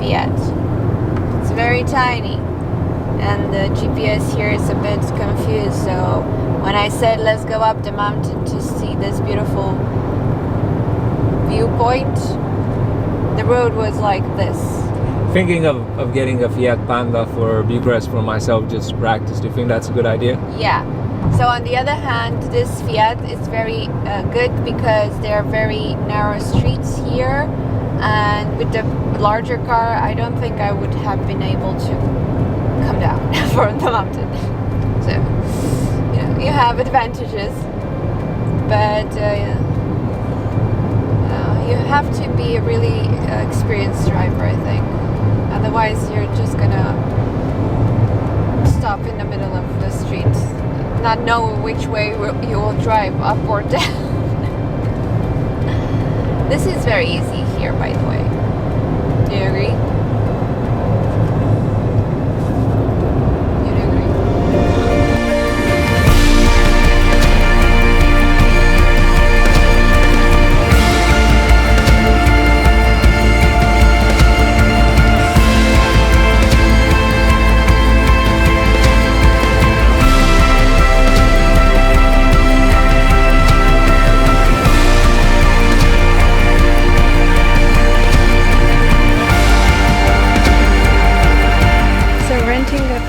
Fiat. It's very tiny, and the GPS here is a bit confused, so when I said let's go up the mountain to see this beautiful viewpoint, the road was like this. Thinking of getting a Fiat Panda for Bucharest for myself, just to practice. Do you think that's a good idea? Yeah. So on the other hand, this Fiat is very good because there are very narrow streets here, and with the larger car I don't think I would have been able to come down from the mountain. So you have advantages, but you have to be a really experienced driver, I think. Otherwise you're just gonna stop in the middle of the street, not know which way you will drive, up or down. This is very easy here, by the way. Do you agree? You'd agree.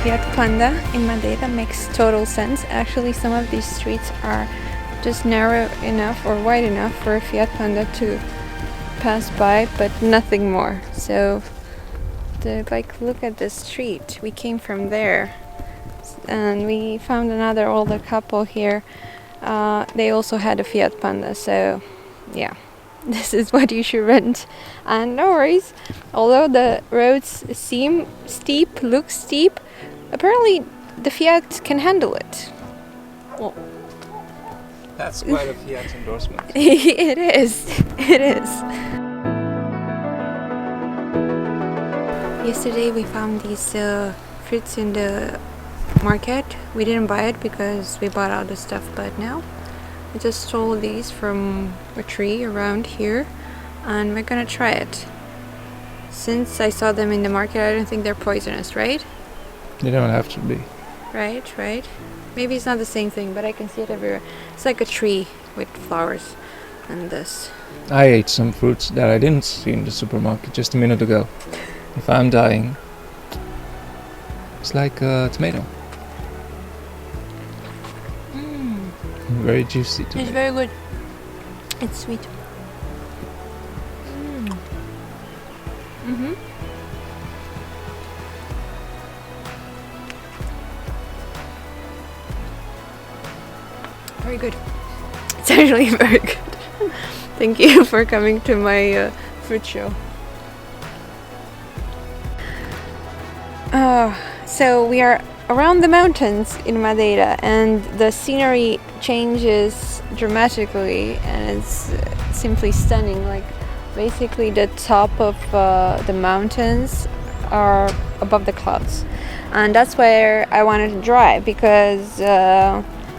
Fiat Panda in Madeira makes total sense. Actually, some of these streets are just narrow enough or wide enough for a Fiat Panda to pass by, but nothing more. So, look at the street. We came from there, and we found another older couple here. They also had a Fiat Panda, so yeah. This is what you should rent. And no worries, although the roads seem steep, look steep, apparently the Fiat can handle it. Well, That's quite a Fiat endorsement. It is. It is. Yesterday we found these fruits in the market. We didn't buy it because we bought all the stuff, but now I just stole these from a tree around here and we're gonna try it. Since I saw them in the market, I don't think they're poisonous, right? They don't have to be. Right. Maybe it's not the same thing, but I can see it everywhere. It's like a tree with flowers and this. I ate some fruits that I didn't see in the supermarket just a minute ago. If I'm dying, it's like a tomato. Very juicy tomato. It's very good. It's sweet. Very good. It's actually very good. Thank you for coming to my fruit show. So we are around the mountains in Madeira, and the scenery changes dramatically, and it's simply stunning. Like, basically the top of the mountains are above the clouds, and that's where I wanted to drive, because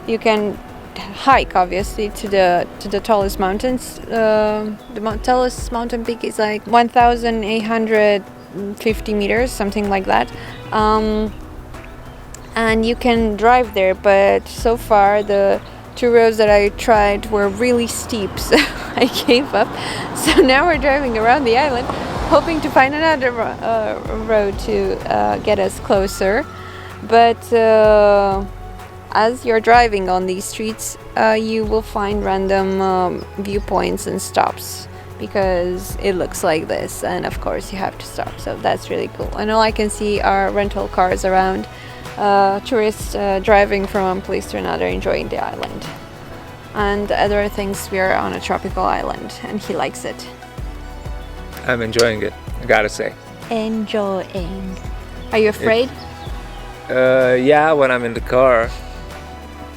you can hike obviously to the tallest mountains. The tallest mountain peak is like 1,850 meters, something like that. And you can drive there, but so far the two roads that I tried were really steep, so I gave up. So now we're driving around the island, hoping to find another road to get us closer. But as you're driving on these streets, you will find random viewpoints and stops, because it looks like this, and of course you have to stop. So that's really cool. And all I can see are rental cars around, tourists driving from one place to another, enjoying the island. And the other things, we are on a tropical island, and he likes it. I'm enjoying it, I gotta say. Enjoying. Are you afraid? Yeah, when I'm in the car,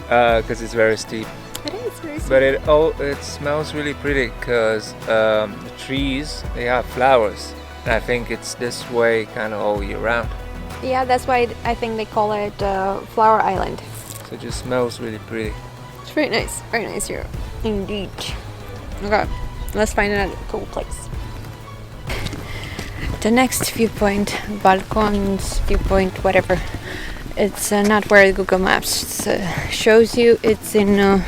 because it's very steep. It is very steep. But it smells really pretty, because the trees, they have flowers, and I think it's this way kind of all year round. Yeah, that's why I think they call it Flower Island. So it just smells really pretty. It's very nice here, indeed. Okay, let's find another cool place. the next viewpoint, Balcões viewpoint, whatever. It's not where Google Maps shows you. It's in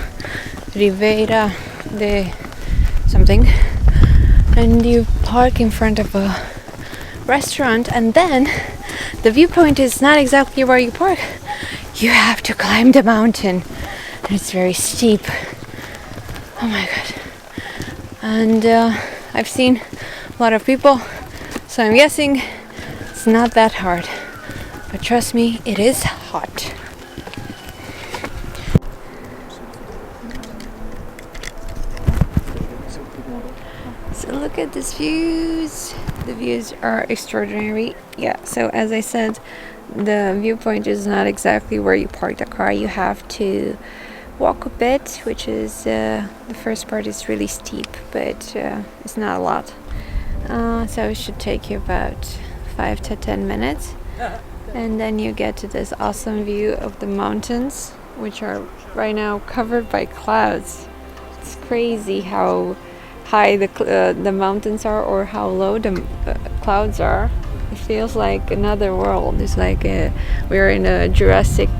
Rivera de something, and you park in front of a restaurant, and then the viewpoint is not exactly where you park. You have to climb the mountain, and it's very steep. Oh my god. And I've seen a lot of people, so I'm guessing it's not that hard, but trust me, it is hot. So look at these views. The views are extraordinary. Yeah, so as I said, the viewpoint is not exactly where you park the car. You have to walk a bit, which is the first part is really steep, but it's not a lot. So it should take you about 5 to 10 minutes, and then you get to this awesome view of the mountains, which are right now covered by clouds. It's crazy how high the mountains are, or how low the clouds are. It feels like another world. It's like we're in a Jurassic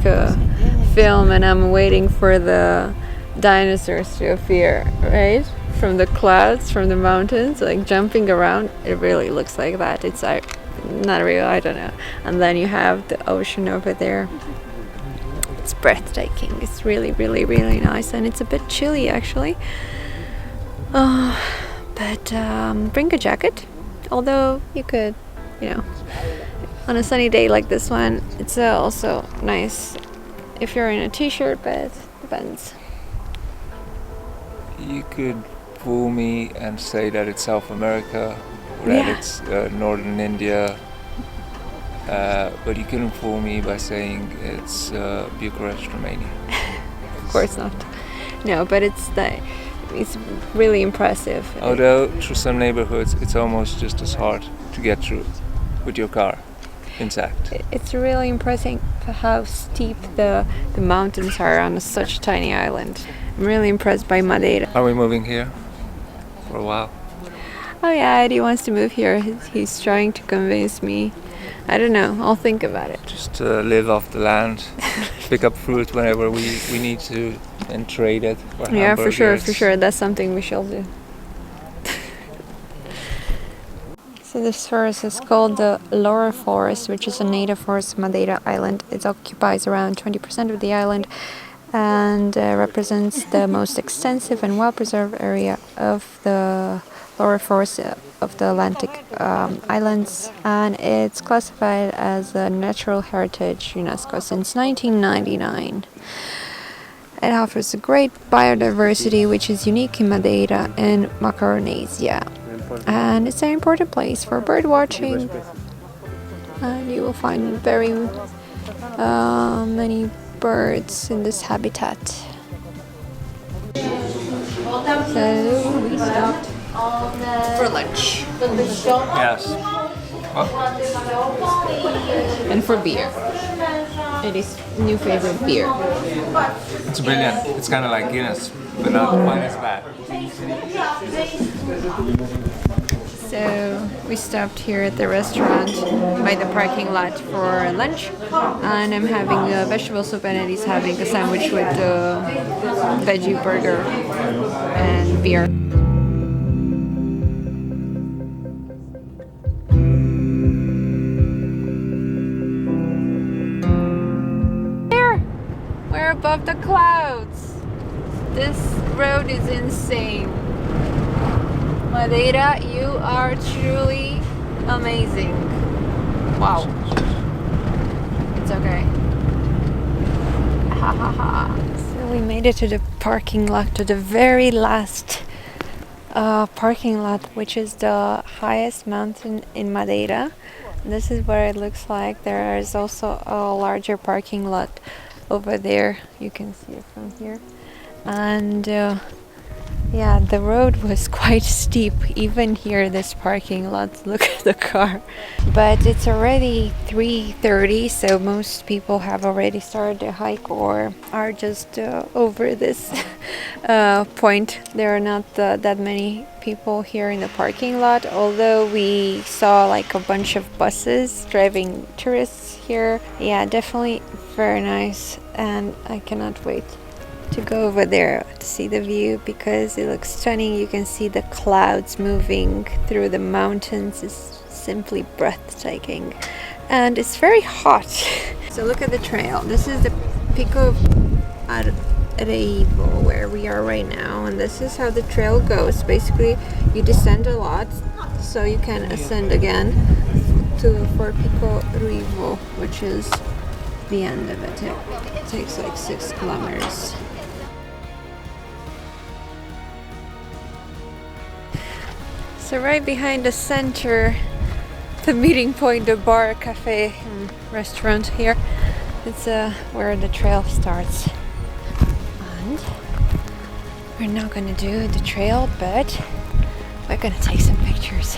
film, and I'm waiting for the dinosaurs to appear, right? From the clouds, from the mountains, like jumping around. It really looks like that. It's not real, I don't know. And then you have the ocean over there. It's breathtaking. It's really, really, really nice, and it's a bit chilly actually. But bring a jacket. Although you could, on a sunny day like this one, it's also nice if you're in a t-shirt, but depends. You could fool me and say that it's South America, or Yeah. that it's northern India, but you couldn't fool me by saying it's Bucharest, Romania. Of course not. No, but it's really impressive. Although through some neighborhoods it's almost just as hard to get through with your car intact. It's really impressive how steep the mountains are on such a tiny island. I'm really impressed by Madeira. Are we moving here for a while? Oh yeah, Eddie wants to move here. He's trying to convince me. I don't know, I'll think about it. Just live off the land, pick up fruit whenever we need to, and trade it for Yeah, for hamburgers. sure. That's something we shall do. So this forest is called the Lower Forest, which is a native forest of Madeira Island. It occupies around 20% of the island and represents the most extensive and well-preserved area of the lower forest of the Atlantic Islands, and it's classified as a Natural Heritage UNESCO since 1999. It offers a great biodiversity, which is unique in Madeira and Micronesia, and it's an important place for bird watching, and you will find very many birds in this habitat. So we stopped for lunch. Yes. And for beer. It is new favorite beer. It's brilliant. It's kind of like Guinness, but not quite as bad. So we stopped here at the restaurant by the parking lot for lunch, and I'm having a vegetable soup, and Eddie's having a sandwich with a veggie burger and beer. Here, we're above the clouds. This road is insane. Madeira, you are truly amazing. Wow. It's okay. Ha ha ha. So we made it to the parking lot, to the very last parking lot, which is the highest mountain in Madeira. This is what it looks like. There is also a larger parking lot over there. You can see it from here. And Yeah, the road was quite steep. Even here, this parking lot, look at the car. But it's already 3:30, so most people have already started their hike or are just over this point. There are not that many people here in the parking lot, although we saw like a bunch of buses driving tourists here. Yeah, definitely very nice, and I cannot wait to go over there to see the view because it looks stunning. You can see the clouds moving through the mountains. It's simply breathtaking, and it's very hot. So look at the trail. This is the Pico Areeivo, where we are right now, and this is how the trail goes. Basically, you descend a lot, so you can ascend again for Pico Areeivo, which is the end of it. It takes like 6 kilometers. So right behind the center, the meeting point, the bar, cafe, and restaurant here, it's where the trail starts. And we're not gonna do the trail, but we're gonna take some pictures.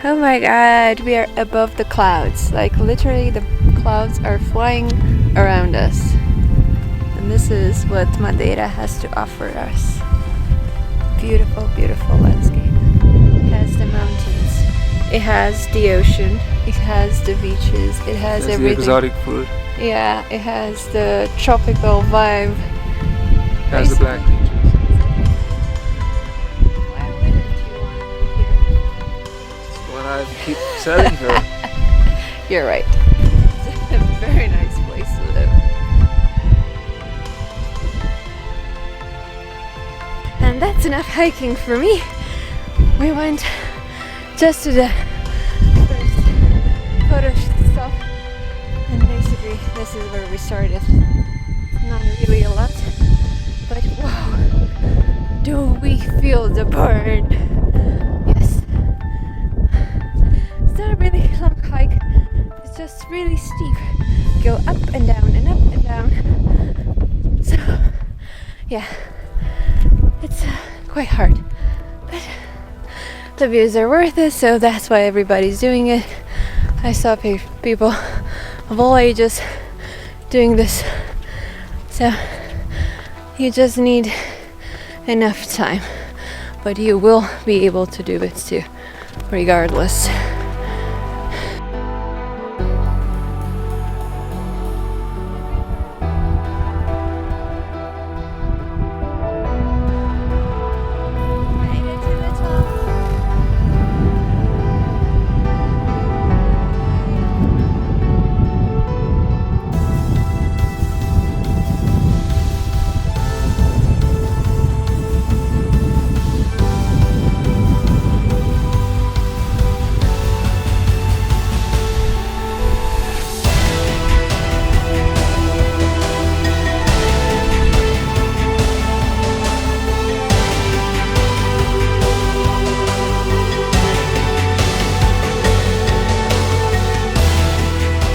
Oh my god, we are above the clouds. Like literally the clouds are flying around us. And this is what Madeira has to offer us. Beautiful, beautiful landscape. It has the mountains. It has the ocean. It has the beaches. It has everything. The exotic food. Yeah, it has the tropical vibe. It has the black beaches. Why wouldn't you want to move here? What I keep telling her. You're right. It's a very nice place to live. And that's enough hiking for me. We went just to the first photo stop, and basically this is where we started. Not really a lot, but wow, do we feel the burn? Yes. It's not a really long hike, it's just really steep. Go up and down and up and down. So yeah, it's quite hard, but the views are worth it, so that's why everybody's doing it. I saw people of all ages doing this, so you just need enough time, but you will be able to do it too, regardless.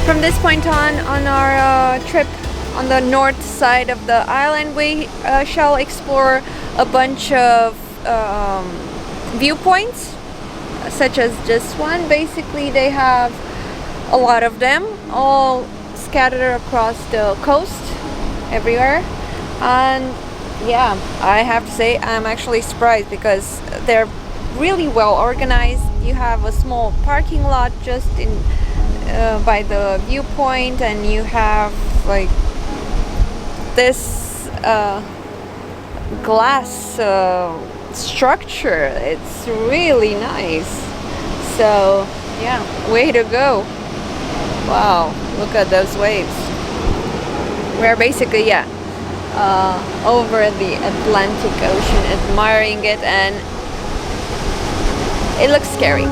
From this point on our trip on the north side of the island, we shall explore a bunch of viewpoints, such as this one. Basically, they have a lot of them, all scattered across the coast, everywhere. And yeah, I have to say I'm actually surprised because they're really well organized. You have a small parking lot just in by the viewpoint, and you have like this glass structure. It's really nice. So yeah, way to go. Wow, look at those waves. We're basically, yeah, over the Atlantic Ocean, admiring it, and it looks scary.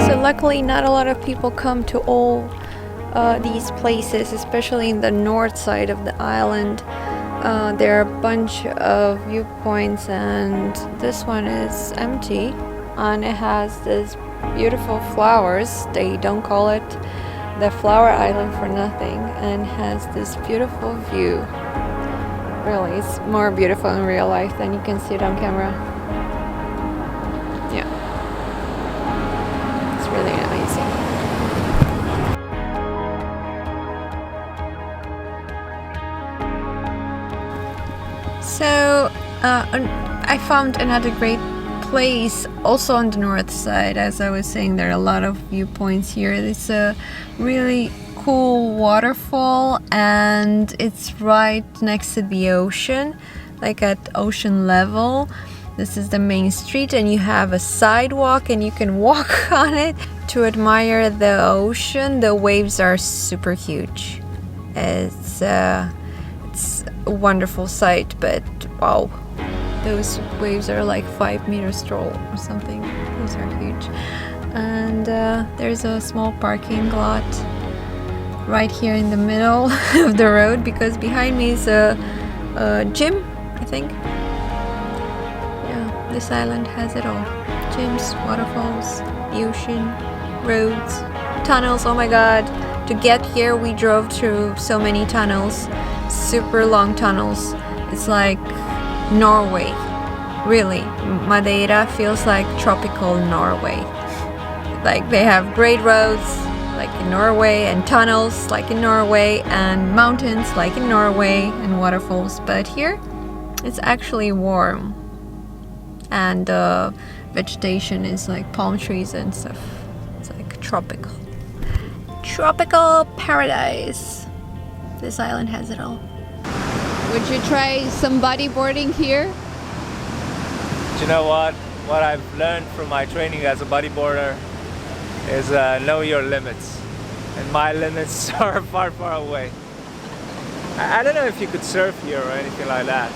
So luckily not a lot of people come to all these places, especially in the north side of the island. There are a bunch of viewpoints, and this one is empty, and it has this beautiful flowers. They don't call it the flower island for nothing, and has this beautiful view. Really, it's more beautiful in real life than you can see it on camera. Yeah, it's really amazing. So I found another great place also on the north side. As I was saying, there are a lot of viewpoints here. It's a really cool waterfall, and it's right next to the ocean, like at ocean level. This is the main street, and you have a sidewalk and you can walk on it to admire the ocean. The waves are super huge. It's a wonderful sight, but wow, those waves are like 5 meters tall or something. Those are huge. And there's a small parking lot right here in the middle of the road, because behind me is a gym, I think. Yeah, this island has it all. Gyms, waterfalls, the ocean, roads, tunnels. Oh my god, to get here we drove through so many tunnels, super long tunnels. It's like Norway, really. Madeira feels like tropical Norway. Like they have great roads like in Norway, and tunnels like in Norway, and mountains like in Norway, and waterfalls. But here it's actually warm, and vegetation is like palm trees and stuff. It's like tropical paradise. This island has it all. Would you try some bodyboarding here? Do you know what? What I've learned from my training as a bodyboarder is know your limits. And my limits are far, far away. I don't know if you could surf here or anything like that.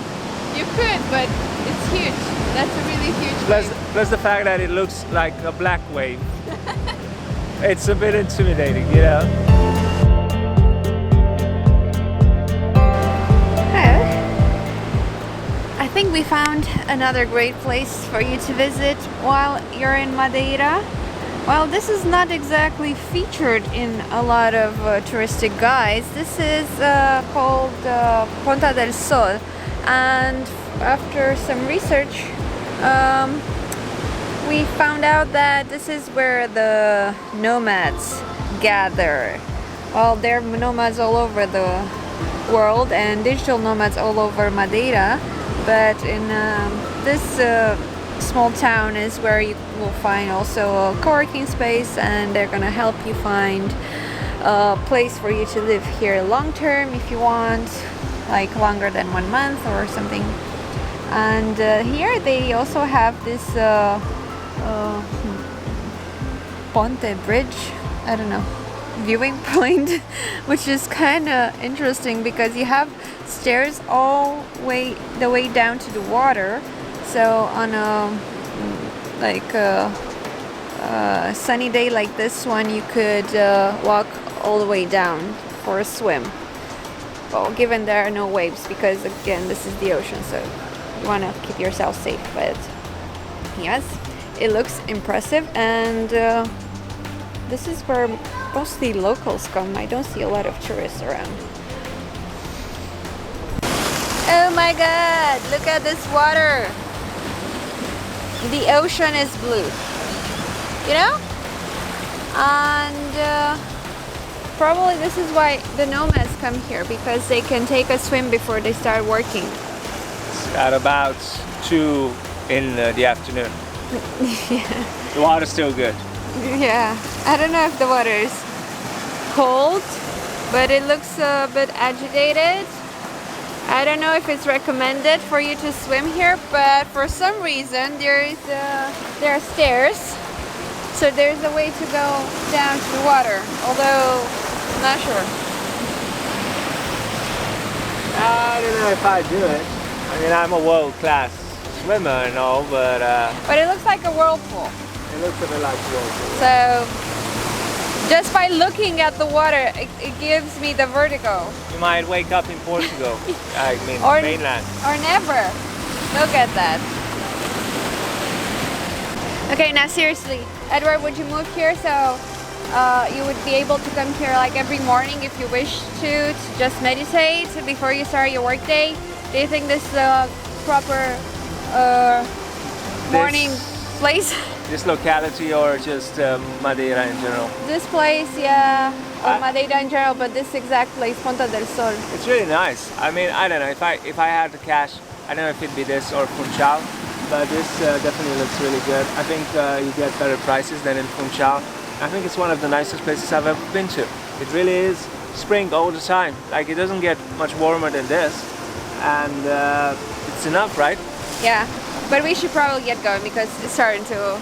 You could, but it's huge. That's a really huge wave. Plus the fact that it looks like a black wave. It's a bit intimidating, you know? I think we found another great place for you to visit while you're in Madeira. Well, this is not exactly featured in a lot of touristic guides. This is called Ponta del Sol, and after some research we found out that this is where the nomads gather. Well, there are nomads all over the world and digital nomads all over Madeira, but in this small town is where you will find also a co-working space, and they're gonna help you find a place for you to live here long term if you want, like longer than 1 month or something. And here they also have this Ponte bridge, I don't know, viewing point, which is kind of interesting because you have stairs all the way down to the water. So on a sunny day like this one, you could walk all the way down for a swim. Well, given there are no waves, because again this is the ocean, so you want to keep yourself safe. But yes, it looks impressive, and this is where mostly locals come. I don't see a lot of tourists around. Oh my god, look at this water. the ocean is blue, you know? And probably this is why the nomads come here, because they can take a swim before they start working. It's at about 2 in the afternoon. Yeah. The water's still good. Yeah, I don't know if the water is cold, but it looks a bit agitated. I don't know if it's recommended for you to swim here, but for some reason there are stairs, so there's a way to go down to the water, although I'm not sure. I don't know if I do it. I mean, I'm a world-class swimmer and all, but it looks like a whirlpool. it looks a bit like a whirlpool. So just by looking at the water, it gives me the vertigo. You might wake up in Portugal, I mean Or- mainland. Or never. Look at that. Okay, now seriously, Edward, would you move here so you would be able to come here like every morning if you wish to just meditate before you start your work day? Do you think this is a proper morning place? This locality or just Madeira in general? This place, yeah, or Madeira in general, but this exact place, Ponta del Sol. It's really nice. I mean, I don't know, if I had the cash, I don't know if it'd be this or Funchal, but this definitely looks really good. I think you get better prices than in Funchal. I think it's one of the nicest places I've ever been to. It really is spring all the time. Like, it doesn't get much warmer than this, and it's enough, right? Yeah, but we should probably get going because it's starting to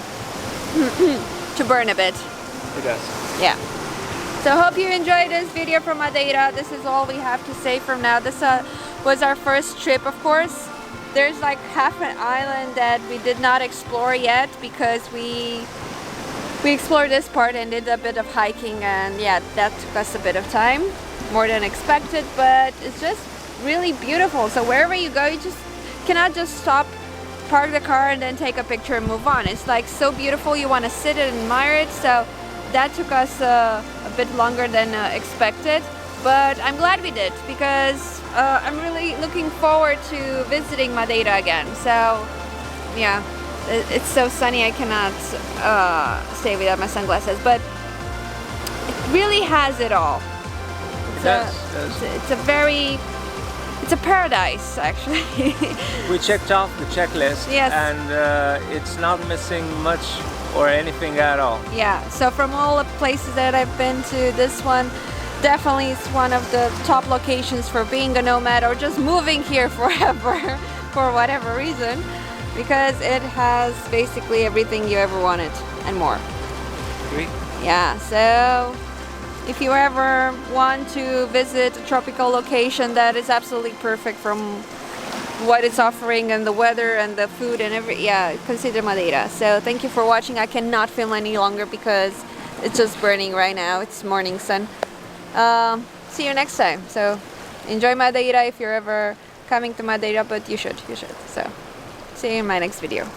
burn a bit. It does. Yeah. So hope you enjoyed this video from Madeira. This is all we have to say from now. This was our first trip, of course. There's like half an island that we did not explore yet because we explored this part and did a bit of hiking, and yeah, that took us a bit of time, more than expected, but it's just really beautiful. So wherever you go, you just cannot just stop, park the car and then take a picture and move on. It's like so beautiful, you want to sit and admire it. So that took us a bit longer than expected, but I'm glad we did because I'm really looking forward to visiting Madeira again. So yeah, it's so sunny I cannot stay without my sunglasses, but it really has it all. It's a paradise, actually. We checked off the checklist, yes, and it's not missing much or anything at all. Yeah, so from all the places that I've been to, this one definitely is one of the top locations for being a nomad or just moving here forever for whatever reason, because it has basically everything you ever wanted and more. Agree? Yeah, so if you ever want to visit a tropical location that is absolutely perfect from what it's offering and the weather and the food and consider Madeira. So thank you for watching. I cannot film any longer because it's just burning right now. It's morning sun. See you next time. So enjoy Madeira if you're ever coming to Madeira, but you should. So see you in my next video.